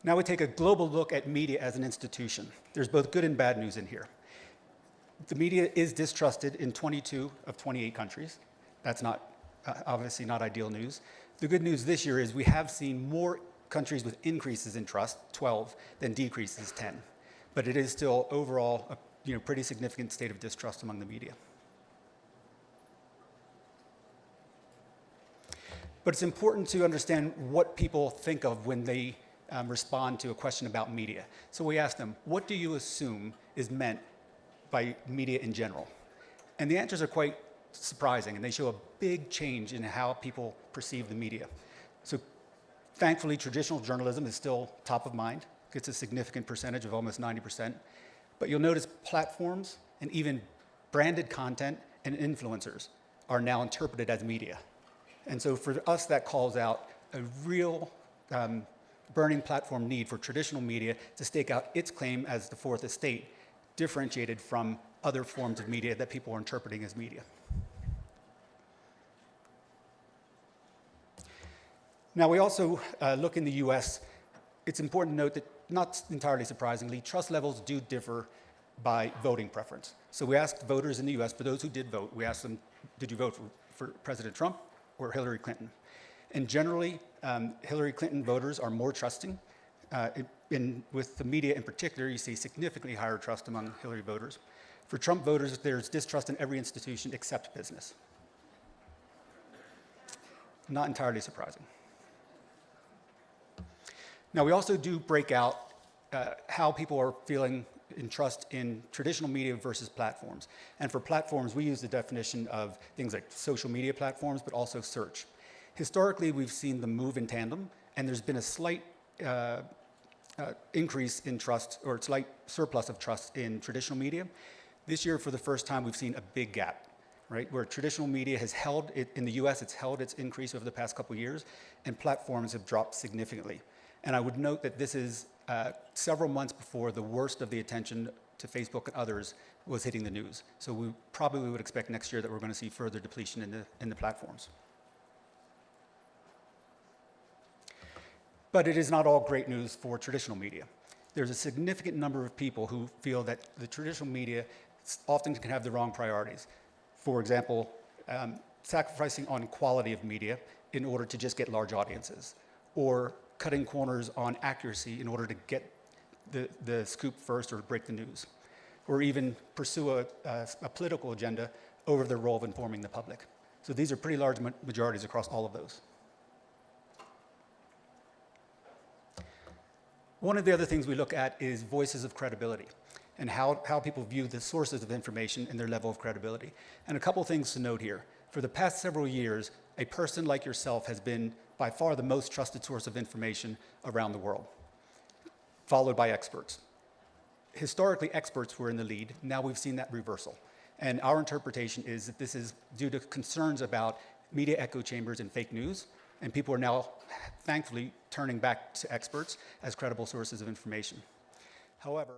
Now we take a global look at media as an institution. There's both good and bad news in here. The media is distrusted in 22 of 28 countries. That's not obviously not ideal news. The good news this year is we have seen more countries with increases in trust, 12, than decreases, 10. But it is still overall a pretty significant state of distrust among the media. But it's important to understand what people think of when they respond to a question about media. So we asked them, what do you assume is meant by media in general? And the answers are quite surprising, and they show a big change in how people perceive the media. So thankfully, traditional journalism is still top of mind. Gets a significant percentage of almost 90%. But you'll notice platforms and even branded content and influencers are now interpreted as media. And so for us, that calls out a real burning platform need for traditional media to stake out its claim as the fourth estate, differentiated from other forms of media that people are interpreting as media. Now, we also look in the US. It's important to note that, not entirely surprisingly, trust levels do differ by voting preference. So we asked voters in the US, for those who did vote, we asked them, did you vote for President Trump or Hillary Clinton? And generally, Hillary Clinton voters are more trusting. With the media in particular, you see significantly higher trust among Hillary voters. For Trump voters, there's distrust in every institution except business. Not entirely surprising. Now, we also do break out how people are feeling in trust in traditional media versus platforms. And for platforms, we use the definition of things like social media platforms, but also search. Historically, we've seen them move in tandem, and there's been a slight increase in trust, or a slight surplus of trust in traditional media. This year, for the first time, we've seen a big gap, right? Where traditional media has held, in the US, it's held its increase over the past couple of years, and platforms have dropped significantly. And I would note that this is several months before the worst of the attention to Facebook and others was hitting the news. So we probably would expect next year that we're going to see further depletion in the platforms. But it is not all great news for traditional media. There's a significant number of people who feel that the traditional media often can have the wrong priorities. For example, sacrificing on quality of media in order to just get large audiences, or cutting corners on accuracy in order to get the scoop first or break the news, or even pursue a political agenda over the role of informing the public. So these are pretty large majorities across all of those. One of the other things we look at is voices of credibility and how people view the sources of information and their level of credibility. And a couple things to note here. For the past several years, a person like yourself has been by far the most trusted source of information around the world, followed by experts. Historically, experts were in the lead. Now we've seen that reversal. And our interpretation is that this is due to concerns about media echo chambers and fake news, and people are now, thankfully, turning back to experts as credible sources of information. However,